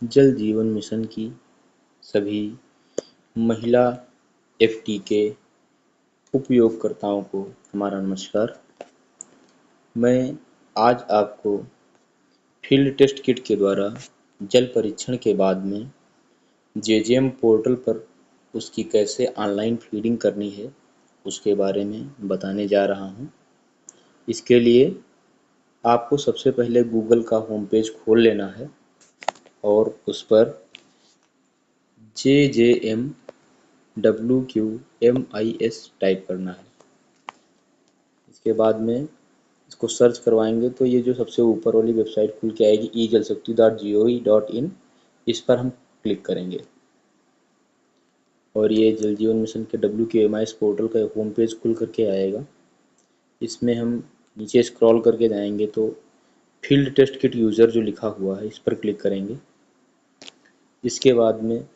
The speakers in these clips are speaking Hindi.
जल जीवन मिशन की सभी महिला एफटीके उपयोगकर्ताओं को हमारा नमस्कार। मैं आज आपको फील्ड टेस्ट किट के द्वारा जल परीक्षण के बाद में जेजेएम पोर्टल पर उसकी कैसे ऑनलाइन फीडिंग करनी है उसके बारे में बताने जा रहा हूं। इसके लिए आपको सबसे पहले गूगल का होम पेज खोल लेना है और उस पर JJMWQMIS टाइप करना है। इसके बाद में इसको सर्च करवाएंगे तो ये जो सबसे ऊपर वाली वेबसाइट खुल के आएगी ejalshakti.gov.in, इस पर हम क्लिक करेंगे और ये जल जीवन मिशन के WQMIS पोर्टल का होम पेज खुल करके आएगा। इसमें हम नीचे स्क्रॉल करके जाएंगे तो फील्ड टेस्ट किट यूज़र जो लिखा हुआ है इस पर क्लिक करेंगे। इसके बाद में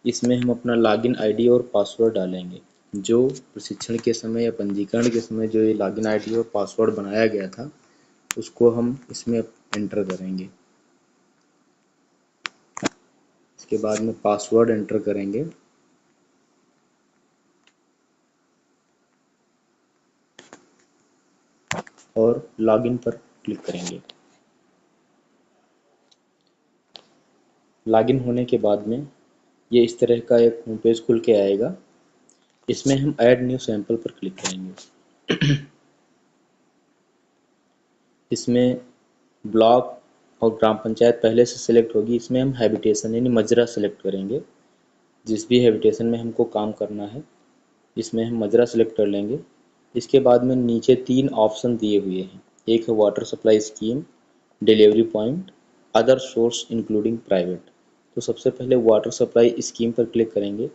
इसमें हम अपना लॉगिन आईडी और पासवर्ड डालेंगे। जो प्रशिक्षण के समय या पंजीकरण के समय जो ये लॉगिन आईडी और पासवर्ड बनाया गया था उसको हम इसमें एंटर करेंगे। इसके बाद में पासवर्ड एंटर करेंगे और लॉगिन पर क्लिक करेंगे। लॉगिन होने के बाद में ये इस तरह का एक होम पेज खुल के आएगा। इसमें हम ऐड न्यू सैंपल पर क्लिक करेंगे। इसमें ब्लॉक और ग्राम पंचायत पहले से सिलेक्ट होगी। इसमें हम हैबिटेशन यानी मजरा सेलेक्ट करेंगे। जिस भी हैबिटेशन में हमको काम करना है इसमें हम मजरा सेलेक्ट कर लेंगे। इसके बाद में नीचे 3 ऑप्शन दिए हुए हैं। एक है water supply scheme, delivery point, other source including private. तो सबसे पहले वाटर सप्लाई स्कीम पर क्लिक करेंगे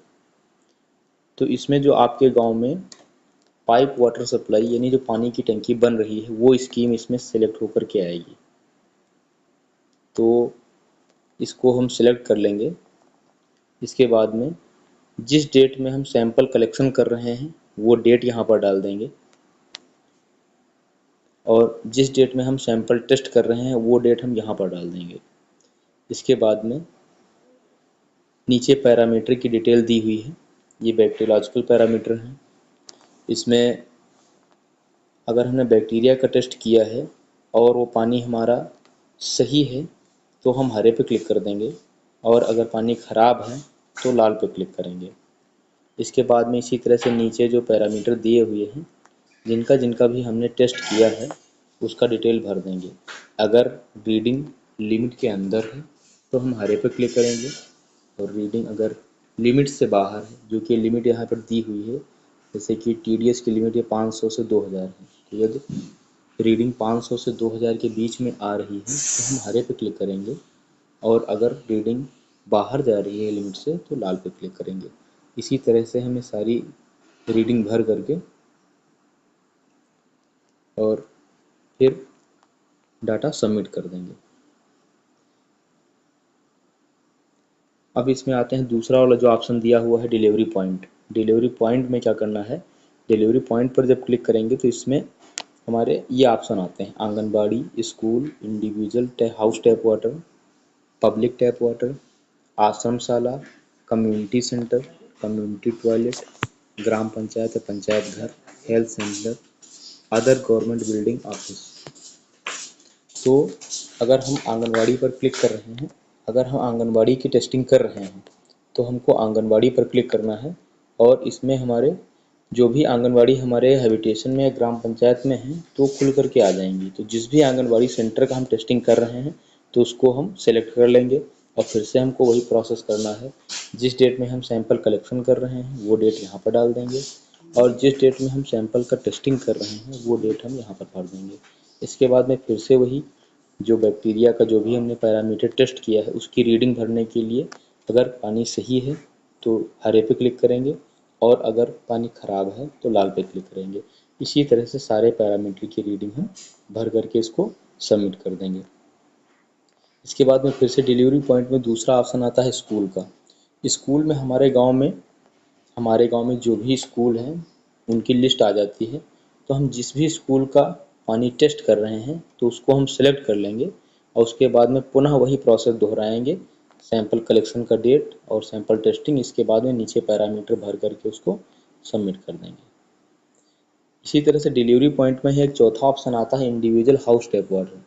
तो इसमें जो आपके गांव में पाइप वाटर सप्लाई यानी जो पानी की टंकी बन रही है वो स्कीम इसमें सेलेक्ट होकर के आएगी। तो इसको हम सेलेक्ट कर लेंगे। इसके बाद में जिस डेट में हम सैंपल कलेक्शन कर रहे हैं वो डेट यहाँ पर डाल देंगे और जिस डेट में हम सैंपल टेस्ट कर रहे हैं वो डेट हम यहाँ पर डाल देंगे। इसके बाद में नीचे पैरामीटर की डिटेल दी हुई है। ये बैक्टीरियोलॉजिकल पैरामीटर हैं। इसमें अगर हमने बैक्टीरिया का टेस्ट किया है और वो पानी हमारा सही है तो हम हरे पे क्लिक कर देंगे और अगर पानी ख़राब है तो लाल पे क्लिक करेंगे। इसके बाद में इसी तरह से नीचे जो पैरामीटर दिए हुए हैं जिनका जिनका भी हमने टेस्ट किया है उसका डिटेल भर देंगे। अगर रीडिंग लिमिट के अंदर है तो हम हरे पे क्लिक करेंगे और रीडिंग अगर लिमिट से बाहर है, जो कि लिमिट यहाँ पर दी हुई है, जैसे कि TDS की लिमिट ये 500 से 2000 है, तो यदि रीडिंग 500 से 2000 के बीच में आ रही है तो हम हरे पे क्लिक करेंगे और अगर रीडिंग बाहर जा रही है लिमिट से तो लाल पे क्लिक करेंगे। इसी तरह से हमें सारी रीडिंग भर करके और फिर डाटा सबमिट कर देंगे। अब इसमें आते हैं दूसरा वाला जो ऑप्शन दिया हुआ है डिलीवरी पॉइंट। डिलीवरी पॉइंट में क्या करना है, डिलीवरी पॉइंट पर जब क्लिक करेंगे तो इसमें हमारे ये ऑप्शन आते हैं: anganwadi, school, individual house tap water, public tap water, आश्रमशाला, कम्युनिटी सेंटर, कम्युनिटी टॉयलेट, ग्राम पंचायत या पंचायत घर, health centre, other government building office. तो अगर हम आंगनबाड़ी पर क्लिक कर रहे हैं, अगर हम आंगनबाड़ी की टेस्टिंग कर रहे हैं तो हमको आंगनबाड़ी पर क्लिक करना है और इसमें हमारे जो भी आंगनबाड़ी हमारे हैबिटेशन में या ग्राम पंचायत में हैं तो खुल करके आ जाएंगी। तो जिस भी आंगनबाड़ी सेंटर का हम टेस्टिंग कर रहे हैं तो उसको हम सेलेक्ट कर लेंगे और फिर से हमको वही प्रोसेस करना है। जिस डेट में हम सैंपल कलेक्शन कर रहे हैं वो डेट यहाँ पर डाल देंगे और जिस डेट में हम सैंपल का टेस्टिंग कर रहे हैं वो डेट हम यहाँ पर भर देंगे। इसके बाद में फिर से वही जो बैक्टीरिया का जो भी हमने पैरामीटर टेस्ट किया है उसकी रीडिंग भरने के लिए अगर पानी सही है तो हरे पे क्लिक करेंगे और अगर पानी ख़राब है तो लाल पे क्लिक करेंगे। इसी तरह से सारे पैरामीटर की रीडिंग हम भर करके इसको सबमिट कर देंगे। इसके बाद में फिर से डिलीवरी पॉइंट में दूसरा ऑप्शन आता है स्कूल का। स्कूल में हमारे गांव में जो भी स्कूल हैं उनकी लिस्ट आ जाती है। तो हम जिस भी स्कूल का पानी टेस्ट कर रहे हैं तो उसको हम सेलेक्ट कर लेंगे और उसके बाद में पुनः वही प्रोसेस दोहराएंगे सैंपल कलेक्शन का डेट और सैंपल टेस्टिंग, इसके बाद में नीचे पैरामीटर भर करके उसको सबमिट कर देंगे। इसी तरह से डिलीवरी पॉइंट में ही एक चौथा ऑप्शन आता है इंडिविजुअल हाउस टैप वाटर।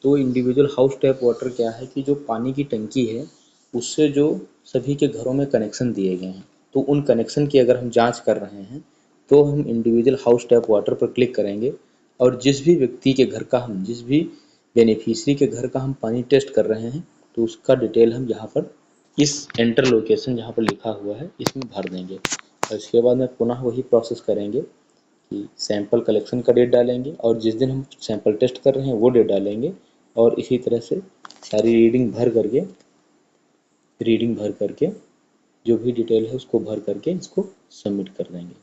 तो इंडिविजुअल हाउस टैप वाटर क्या है कि जो पानी की टंकी है उससे जो सभी के घरों में कनेक्शन दिए गए हैं, तो उन कनेक्शन की अगर हम जांच कर रहे हैं तो हम इंडिविजुअल हाउस टैप वाटर पर क्लिक करेंगे और जिस भी व्यक्ति के घर का हम जिस भी बेनिफिशियरी के घर का हम पानी टेस्ट कर रहे हैं तो उसका डिटेल हम यहाँ पर इस एंटर लोकेशन जहाँ पर लिखा हुआ है इसमें भर देंगे। और इसके बाद में पुनः वही प्रोसेस करेंगे कि सैंपल कलेक्शन का डेट डालेंगे और जिस दिन हम सैंपल टेस्ट कर रहे हैं वो डेट डालेंगे और इसी तरह से सारी रीडिंग भर करके जो भी डिटेल है उसको भर करके इसको सबमिट कर देंगे।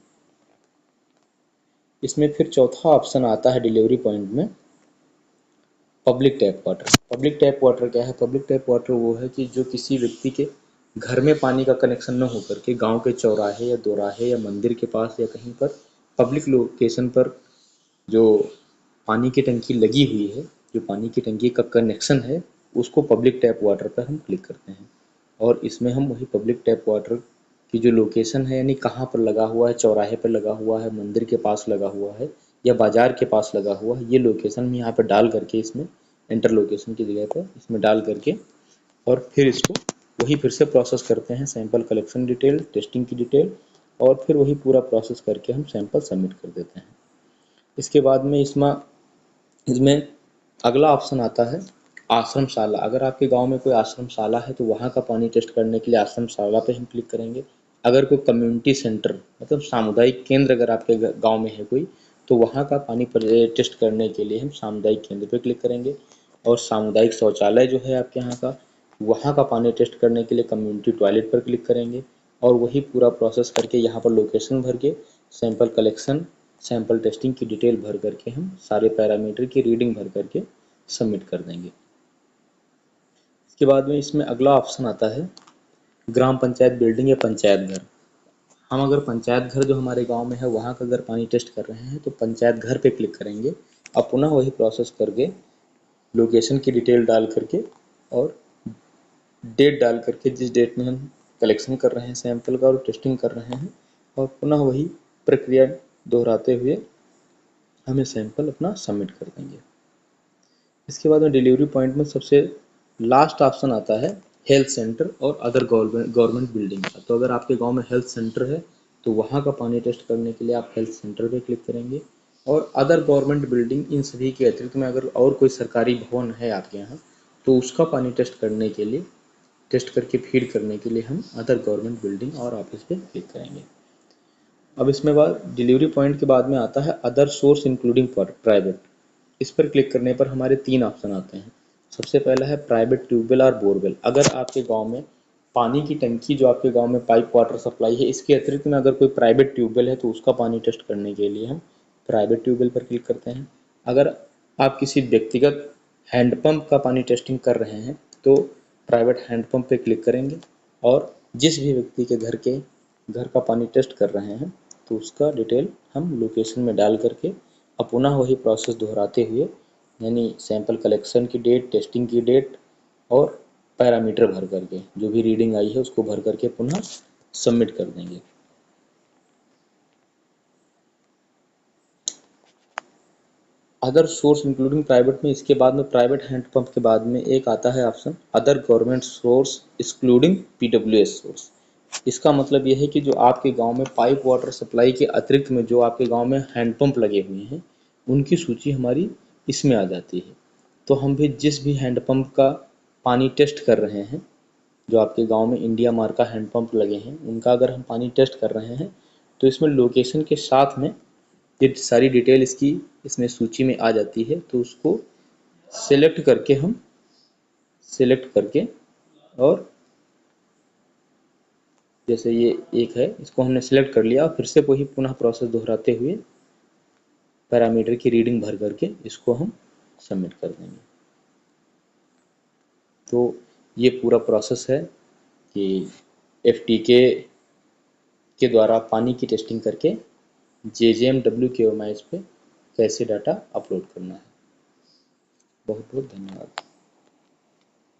इसमें फिर चौथा ऑप्शन आता है डिलीवरी पॉइंट में public tap water. Public tap water क्या है? पब्लिक टैप वाटर वो है कि जो किसी व्यक्ति के घर में पानी का कनेक्शन न होकर के गांव के चौराहे या दोराहे या मंदिर के पास या कहीं पर पब्लिक लोकेशन पर जो पानी की टंकी लगी हुई है, जो पानी की टंकी का कनेक्शन है, उसको पब्लिक टैप वाटर पर हम क्लिक करते हैं और इसमें हम वही पब्लिक टैप वाटर की जो लोकेशन है यानी कहाँ पर लगा हुआ है, चौराहे पर लगा हुआ है, मंदिर के पास लगा हुआ है या बाजार के पास लगा हुआ है, ये लोकेशन हम यहाँ पर डाल करके इसमें एंटर लोकेशन की जगह पर इसमें डाल करके और फिर इसको वही फिर से प्रोसेस करते हैं, सैंपल कलेक्शन डिटेल, टेस्टिंग की डिटेल और फिर वही पूरा प्रोसेस करके हम सैंपल सबमिट कर देते हैं। इसके बाद में इसमें अगला ऑप्शन आता है आश्रमशाला। अगर आपके गांव में कोई आश्रमशाला है तो वहाँ का पानी टेस्ट करने के लिए आश्रमशाला पे हम क्लिक करेंगे। अगर कोई कम्युनिटी सेंटर मतलब सामुदायिक केंद्र अगर आपके गांव में है कोई तो वहाँ का पानी पर टेस्ट करने के लिए हम सामुदायिक केंद्र पे क्लिक करेंगे और सामुदायिक शौचालय जो है आपके यहाँ का वहाँ का पानी टेस्ट करने के लिए कम्युनिटी टॉयलेट पर क्लिक करेंगे और वही पूरा प्रोसेस करके यहाँ पर लोकेशन भर के सैंपल कलेक्शन सैंपल टेस्टिंग की डिटेल भर करके हम सारे पैरामीटर की रीडिंग भर करके सबमिट कर देंगे। इसके बाद में इसमें अगला ऑप्शन आता है ग्राम पंचायत बिल्डिंग या पंचायत घर। हम अगर पंचायत घर जो हमारे गांव में है वहाँ का अगर पानी टेस्ट कर रहे हैं तो पंचायत घर पे क्लिक करेंगे और पुनः वही प्रोसेस करके लोकेशन की डिटेल डाल करके और डेट डाल करके जिस डेट में हम कलेक्शन कर रहे हैं सैंपल का और टेस्टिंग कर रहे हैं और पुनः वही प्रक्रिया दोहराते हुए हमें सैंपल अपना सबमिट कर देंगे। इसके बाद में डिलीवरी पॉइंट में सबसे लास्ट ऑप्शन आता है हेल्थ सेंटर और अदर गवर्नमेंट बिल्डिंग का। तो अगर आपके गांव में हेल्थ सेंटर है तो वहाँ का पानी टेस्ट करने के लिए आप हेल्थ सेंटर पे क्लिक करेंगे और अदर गवर्नमेंट बिल्डिंग इन सभी के अतिरिक्त में अगर और कोई सरकारी भवन है आपके यहाँ तो उसका पानी टेस्ट करने के लिए टेस्ट करके फीड करने के लिए हम अदर गवर्नमेंट बिल्डिंग और ऑफिस पे क्लिक करेंगे। अब इसमें बाद डिलीवरी पॉइंट के बाद में आता है अदर सोर्स इंक्लूडिंग प्राइवेट। इस पर क्लिक करने पर हमारे 3 ऑप्शन आते हैं। सबसे पहला है प्राइवेट ट्यूबवेल और बोरवेल। अगर आपके गांव में पानी की टंकी जो आपके गांव में पाइप वाटर सप्लाई है इसके अतिरिक्त में अगर कोई प्राइवेट ट्यूबवेल है तो उसका पानी टेस्ट करने के लिए हम प्राइवेट ट्यूबवेल पर क्लिक करते हैं। अगर आप किसी व्यक्तिगत हैंडपंप का पानी टेस्टिंग कर रहे हैं तो प्राइवेट हैंडपंप पे क्लिक करेंगे और जिस भी व्यक्ति के घर का पानी टेस्ट कर रहे हैं तो उसका डिटेल हम लोकेशन में डाल करके अब पुनः वही प्रोसेस दोहराते हुए यानी सैंपल कलेक्शन की डेट, टेस्टिंग की डेट और पैरामीटर भर करके जो भी रीडिंग आई है उसको भर करके पुनः सबमिट कर देंगे। अदर सोर्स इंक्लूडिंग प्राइवेट में इसके बाद में प्राइवेट हैंडपंप के बाद में एक आता है option other government source excluding PWS source. इसका मतलब यह है कि जो आपके गांव में पाइप वाटर सप्लाई के अतिरिक्त में जो आपके गांव में हैंडपंप लगे हुए हैं उनकी सूची हमारी इसमें आ जाती है। तो हम भी जिस भी हैंडपंप का पानी टेस्ट कर रहे हैं जो आपके गांव में इंडिया मार्क का हैंडपंप लगे हैं उनका अगर हम पानी टेस्ट कर रहे हैं तो इसमें लोकेशन के साथ में ये सारी डिटेल इसकी इसमें सूची में आ जाती है। तो उसको सेलेक्ट करके और जैसे ये एक है इसको हमने सेलेक्ट कर लिया और फिर से वही पुनः प्रोसेस दोहराते हुए पैरामीटर की रीडिंग भर करके इसको हम सबमिट कर देंगे। तो ये पूरा प्रोसेस है कि एफटीके के द्वारा पानी की टेस्टिंग करके JJMWQMIS पे कैसे डाटा अपलोड करना है। बहुत बहुत धन्यवाद।